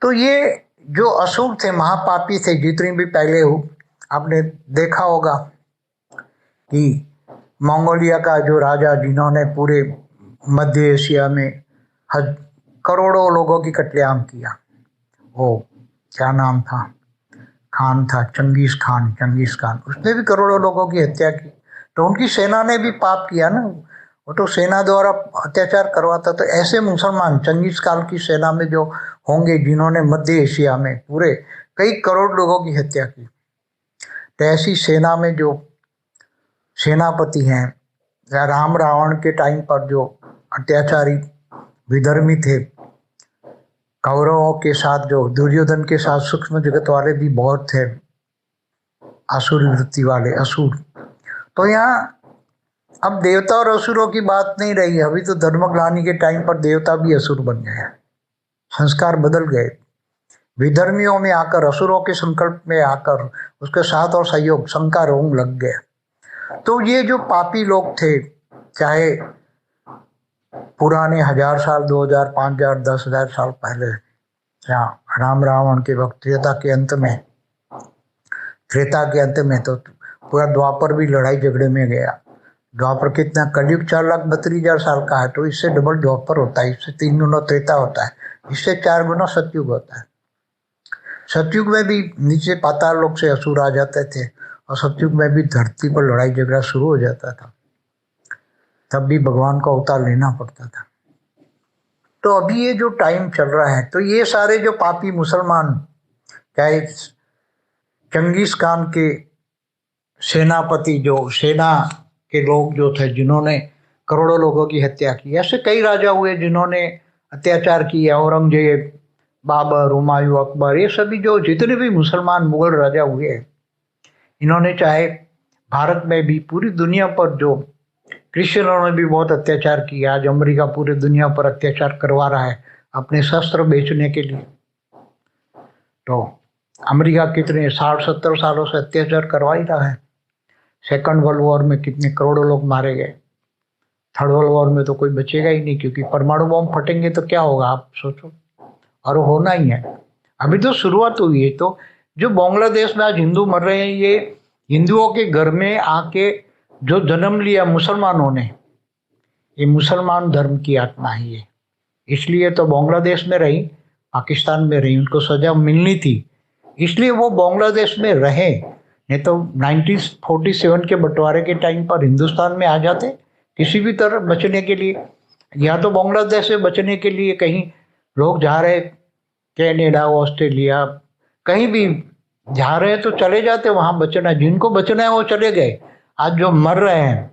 तो ये जो असुर थे, महापापी थे, जितनी भी पहले आपने देखा होगा कि मंगोलिया का जो राजा, जिन्होंने पूरे मध्य एशिया में करोड़ों लोगों की कत्लेआम किया, वो क्या नाम था, खान था, चंगेज खान, उसने भी करोड़ों लोगों की हत्या की। तो उनकी सेना ने भी पाप किया ना, वो तो सेना द्वारा अत्याचार करवाता। तो ऐसे मुसलमान चंगेज खान की सेना में जो होंगे, जिन्होंने मध्य एशिया में पूरे कई करोड़ लोगों की हत्या की, तो ऐसी सेना में जो सेनापति हैं, या राम रावण के टाइम पर जो अत्याचारी विधर्मी थे, कौरवों के साथ जो दुर्योधन के साथ सूक्ष्म जगत वाले भी बहुत थे, आसुरी वृत्ति वाले असुर। तो यहाँ अब देवता और असुरों की बात नहीं रही। अभी तो धर्मग्लानि के टाइम पर देवता भी असुर बन गए, संस्कार बदल गए। विधर्मियों में आकर, असुरों के संकल्प में आकर, उसके साथ और सहयोग शंका रोग लग गया। तो ये जो पापी लोग थे, चाहे पुराने 1000 साल, 2000, 5000, 10,000 साल पहले, या राम रावण के वक्त, त्रेता के अंत में तो पूरा द्वापर भी लड़ाई झगड़े में गया। द्वापर कितना, कलयुग 4,32,000 साल का है, तो इससे डबल द्वापर होता है, इससे 3 गुना त्रेता होता है, इससे 4 गुना सतयुग होता है। सतयुग में भी नीचे पाताल लोक से असुर आ जाते थे, और सतयुग में भी धरती पर लड़ाई झगड़ा शुरू हो जाता था, तब भी भगवान का अवतार लेना पड़ता था। तो अभी ये जो टाइम चल रहा है, तो ये सारे जो पापी मुसलमान, चाहे चंगेज खान के सेनापति, जो सेना के लोग जो थे, जिन्होंने करोड़ों लोगों की हत्या की, ऐसे कई राजा हुए जिन्होंने अत्याचार किया, औरंगजेब, बाबर, हुमायूं, अकबर, ये सभी जो जितने भी मुसलमान मुगल राजा हुए, इन्होंने चाहे भारत में भी, पूरी दुनिया पर जो क्रिश्चियनों ने भी बहुत अत्याचार किया। आज अमेरिका पूरी दुनिया पर अत्याचार करवा रहा है अपने शस्त्र बेचने के लिए। तो अमेरिका कितने 60-70 सालों से अत्याचार करवा ही रहा है। सेकंड वर्ल्ड वॉर में कितने करोड़ों लोग मारे गए, थर्ड वर्ल्ड वॉर में तो कोई बचेगा ही नहीं, क्योंकि परमाणु बम फटेंगे तो क्या होगा, आप सोचो। और वो होना ही है। अभी तो शुरुआत हुई है। तो जो बांग्लादेश में आज हिंदू मर रहे हैं, ये हिंदुओं के घर में आके जो जन्म लिया मुसलमानों ने, ये मुसलमान धर्म की आत्मा ही है। इसलिए तो बांग्लादेश में रही, पाकिस्तान में रही, उनको सजा मिलनी थी, इसलिए वो बांग्लादेश में रहे। नहीं तो 1947 के बंटवारे के टाइम पर हिंदुस्तान में आ जाते किसी भी तरह बचने के लिए। या तो बांग्लादेश से बचने के लिए कहीं लोग जा रहे, कनाडा, ऑस्ट्रेलिया, कहीं भी जा रहे हैं तो चले जाते, वहां बचना, जिनको बचना है वो चले गए। आज जो मर रहे हैं,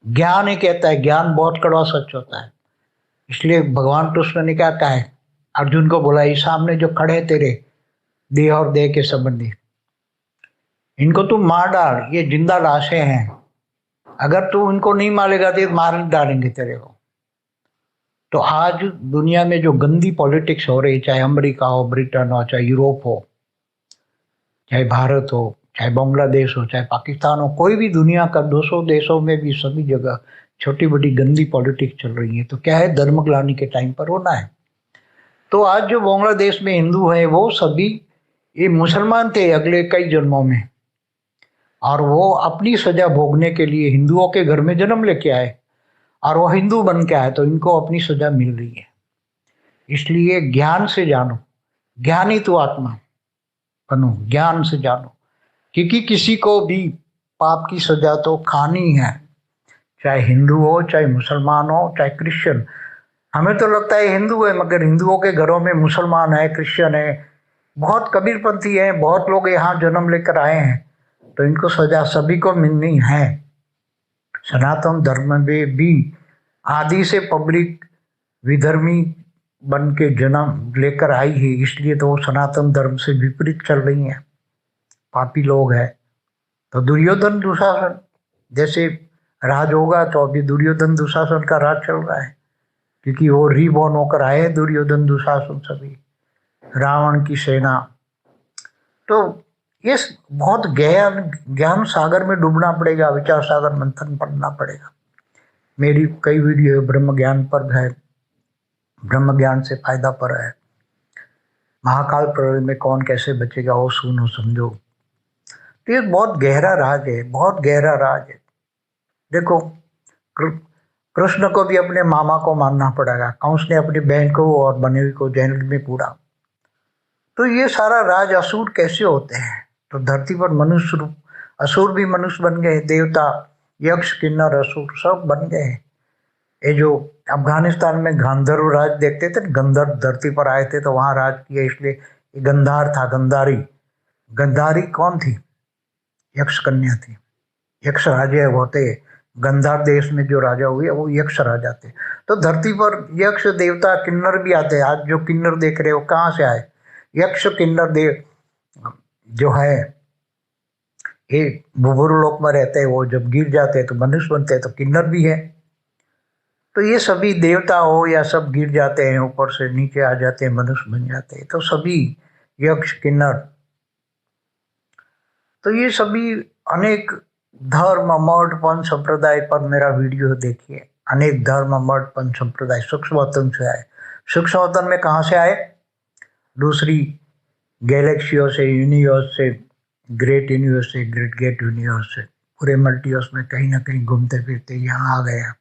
ज्ञान ही कहता है, ज्ञान बहुत कड़वा सच होता है। इसलिए भगवान कृष्ण ने क्या कहा है, अर्जुन को बोला, ये सामने जो खड़े हैं तेरे देह और देह के संबंधी, इनको तू मार डाल, ये जिंदा लाशें हैं, अगर तू इनको नहीं मारेगा तो मार डालेंगे तेरे को। तो आज दुनिया में जो गंदी पॉलिटिक्स हो रही, चाहे अमेरिका हो, ब्रिटेन हो, चाहे यूरोप हो, चाहे भारत हो, चाहे बांग्लादेश हो, चाहे पाकिस्तान हो, कोई भी दुनिया का 200 देशों में भी सभी जगह छोटी बड़ी गंदी पॉलिटिक्स चल रही है। तो क्या है, धर्मग्लानि के टाइम पर होना है। तो आज जो बांग्लादेश में हिंदू है, वो सभी ये मुसलमान थे अगले कई जन्मों में, और वो अपनी सजा भोगने के लिए हिंदुओं के घर में जन्म लेके आए, और वो हिंदू बन के आए, तो इनको अपनी सजा मिल रही है। इसलिए ज्ञान से जानो, ज्ञानी तो आत्मा बनो, ज्ञान से जानो, क्योंकि किसी को भी पाप की सजा तो खानी है, चाहे हिंदू हो, चाहे मुसलमान हो, चाहे क्रिश्चियन। हमें तो लगता है हिंदू है, मगर हिंदुओं के घरों में मुसलमान है, क्रिश्चियन है, बहुत कबीरपंथी है, बहुत लोग यहाँ जन्म लेकर आए हैं, तो इनको सजा सभी को मिलनी है। सनातन धर्म में भी आदि से पब्लिक विधर्मी बन के जन्म लेकर आई है, इसलिए तो वो सनातन धर्म से विपरीत चल रही हैं, पापी लोग हैं। तो दुर्योधन दुशासन जैसे राज होगा, तो अभी दुर्योधन दुशासन का राज चल रहा है, क्योंकि वो रीबॉर्न होकर आए हैं दुर्योधन दुशासन, सभी रावण की सेना। तो ये बहुत ज्ञान सागर में डूबना पड़ेगा, विचार सागर मंथन पढ़ना पड़ेगा। मेरी कई वीडियो ब्रह्म ज्ञान पर है, ब्रह्म ज्ञान से फायदा पर है, महाकाल प्रलय में कौन कैसे बचेगा वो सुनो समझो। तो ये बहुत गहरा राज है, बहुत गहरा राज है। देखो, कृ- कृष्ण को भी अपने मामा को मानना पड़ेगा, कंस ने अपनी बहन को और बनेवी को जेल में पूरा। तो ये सारा राज असुर कैसे होते हैं? तो धरती पर मनुष्य रूप असुर भी मनुष्य बन गए, देवता यक्ष किन्नर असुर सब बन गए। ये जो अफगानिस्तान में गांधर्व राज देखते थे, गंधर्व धरती पर आए थे तो वहां राज किया, इसलिए ये गंधार था, गंधारी। गंधारी कौन थी? यक्ष कन्या थी। यक्ष राजा होते, गंधार देश में जो राजा हुए वो यक्ष राजा थे। तो धरती पर यक्ष देवता किन्नर भी आते हैं। आज जो किन्नर देख रहे हो कहाँ से आए? यक्ष किन्नर देव जो है ये भूभुर लोक में रहते हैं, वो जब गिर जाते हैं तो मनुष्य बनते हैं, तो किन्नर भी है। तो ये सभी देवता हो या सब गिर जाते हैं, ऊपर से नीचे आ जाते हैं, मनुष्य बन जाते हैं। तो सभी यक्ष किन्नर, तो ये सभी अनेक धर्म मठ पंच संप्रदाय पर मेरा वीडियो देखिए। अनेक धर्म मठ पंच संप्रदाय सूक्ष्मवतन से आए। सूक्ष्मवतन में कहाँ से आए? दूसरी गैलेक्सियों से, यूनिवर्स से, ग्रेट यूनिवर्स से, ग्रेट गेट यूनिवर्स से, पूरे मल्टीवर्स में कहीं ना कहीं घूमते फिरते यहाँ आ गया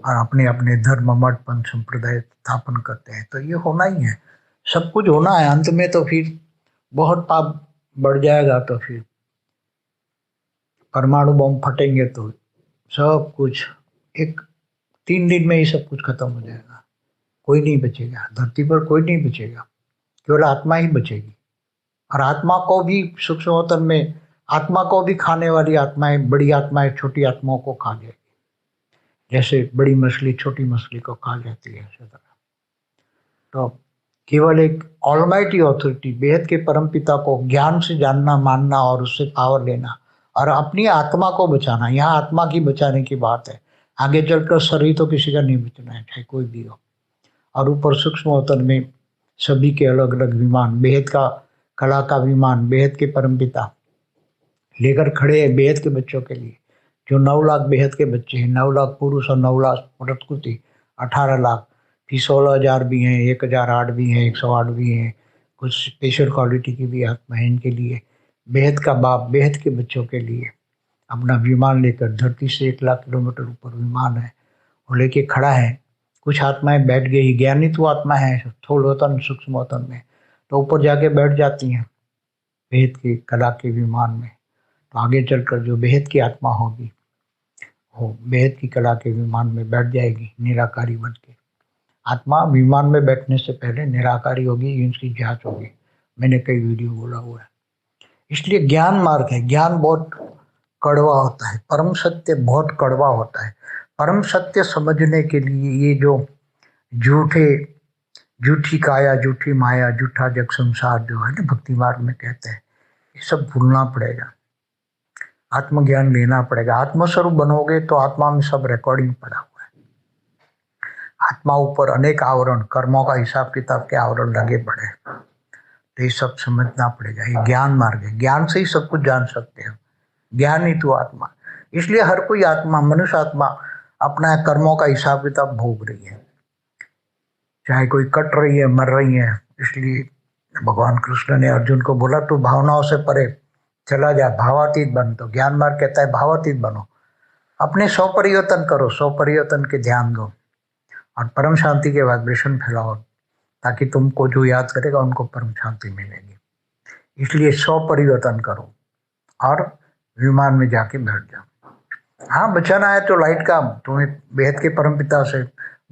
और अपने अपने धर्म मठ पंच संप्रदाय स्थापन करते हैं। तो ये होना ही है, सब कुछ होना है। अंत में तो फिर बहुत पाप बढ़ जाएगा, तो फिर परमाणु बम फटेंगे तो सब कुछ एक 3 दिन में ही सब कुछ खत्म हो जाएगा। कोई नहीं बचेगा धरती पर, कोई नहीं बचेगा, केवल आत्मा ही बचेगी। और आत्मा को भी सूक्ष्मवतन में आत्मा को भी खाने वाली आत्माएं, बड़ी आत्माएं छोटी आत्माओं को खा जाएगी। जैसे बड़ी मछली छोटी मछली को खा जाती है, इसी तरह। तो केवल एक ऑलमाइटी ऑथोरिटी, बेहद के परम पिता को ज्ञान से जानना, मानना और उससे पावर लेना और अपनी आत्मा को बचाना। यहाँ आत्मा की बचाने की बात है, आगे चलकर शरीर तो किसी का नहीं बचना है, चाहे कोई भी हो। और ऊपर सूक्ष्मवतन में सभी के अलग अलग विमान, बेहद का कला का विमान, बेहद के परम पिता लेकर खड़े हैं बेहद के बच्चों के लिए। जो 9 लाख बेहद के बच्चे हैं, 9 लाख पुरुष और 9 लाख प्रकृति, 18 लाख। फिर 16,000 भी हैं, 1,008 भी हैं, 108 भी हैं। कुछ स्पेशल क्वालिटी की भी आत्मा है इनके लिए। बेहद का बाप बेहद के बच्चों के लिए अपना विमान लेकर, धरती से 1 लाख किलोमीटर ऊपर विमान है, वो लेके खड़ा है। कुछ आत्माएं बैठ गई, ज्ञानी तो आत्मा है स्थूलवतन सूक्ष्मवतन में, तो ऊपर जाके बैठ जाती हैं बेहद की कला के विमान में। तो आगे चलकर जो बेहद की आत्मा होगी वो बेहद की कला के विमान में बैठ जाएगी निराकारी बन के। आत्मा विमान में बैठने से पहले निराकारी होगी, इसकी जांच होगी। मैंने कई वीडियो बोला हुआ है। इसलिए ज्ञान मार्ग है। ज्ञान बहुत कड़वा होता है, परम सत्य बहुत कड़वा होता है। परम सत्य समझने के लिए ये जो झूठे झूठी काया, झूठी माया, झूठा जग संसार जो है ना भक्ति मार्ग में कहते हैं, ये सब भूलना पड़ेगा। आत्मज्ञान लेना पड़ेगा। आत्मस्वरूप बनोगे तो आत्मा में सब रिकॉर्डिंग पड़ा हुआ है। आत्मा ऊपर अनेक आवरण, कर्मों का हिसाब किताब के आवरण लगे पड़े, तो ये सब समझना पड़ेगा। ये ज्ञान मार्ग है, ज्ञान से ही सब कुछ जान सकते हो। ज्ञान ही तो आत्मा। इसलिए हर कोई आत्मा, मनुष्य आत्मा अपना कर्मों का हिसाब किताब भोग रही है, चाहे कोई कट रही है, मर रही है। इसलिए भगवान कृष्ण ने अर्जुन को बोला तू भावनाओं से परे चला जा, भावातीत बन। तो ज्ञान मार्ग कहता है भावातीत बनो, अपने स्व परिवर्तन करो, स्व परिवर्तन के ध्यान दो और परम शांति के वाइब्रेशन फैलाओ, ताकि तुमको जो याद करेगा उनको परम शांति मिलेगी। इसलिए स्व परिवर्तन करो और विमान में जाके बैठ जाओ। हाँ, बचाना है तो लाइट का, तुम्हें बेहद के परम पिता से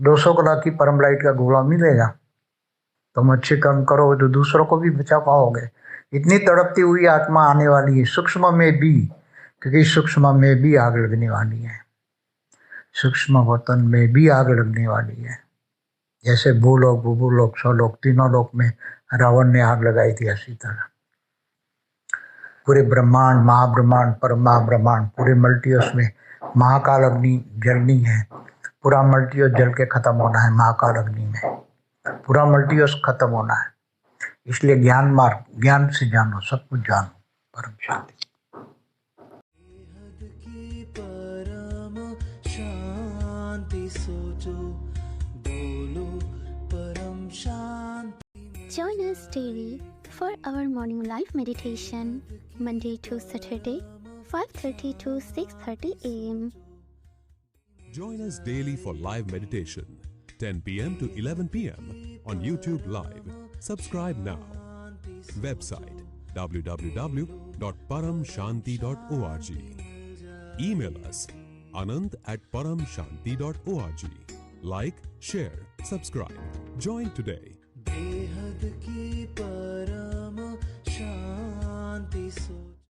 200 कला की परम लाइट का गोला मिलेगा। तुम अच्छे कर्म करो तो दूसरों को भी बचा पाओगे। इतनी तड़पती हुई आत्मा आने वाली है सूक्ष्म में भी, क्योंकि सूक्ष्म में भी आग लगने वाली है। सूक्ष्म वतन में भी आग लगने वाली है। जैसे भूलोक, भूभूलोक, स्वलोक, तीनों लोक में रावण ने आग लगाई थी, इसी तरह पूरे ब्रह्मांड, महाब्रह्मांड, पर महाब्रह्मांड, पूरे मल्टीवर्स में महाकाल अग्नि जलनी है। पूरा मल्टीवर्स जल के खत्म होना है महाकाल अग्नि में। पूरा मल्टीवर्स खत्म होना है। इसलिए ज्ञान मार्ग, ज्ञान से जानो, सब कुछ जानो, परम शांति। परम शांति सोचो, बोलो परम शांति। Join us daily for our morning live meditation, Monday to Saturday, 5:30 to 6:30 a.m. Join us daily for live meditation, 10 p.m. to 11 p.m. on YouTube Live. Subscribe now. Website www.paramshanti.org. Email us anand@paramshanti.org. Like, share, subscribe. Join today. बेहद की परम शांति सो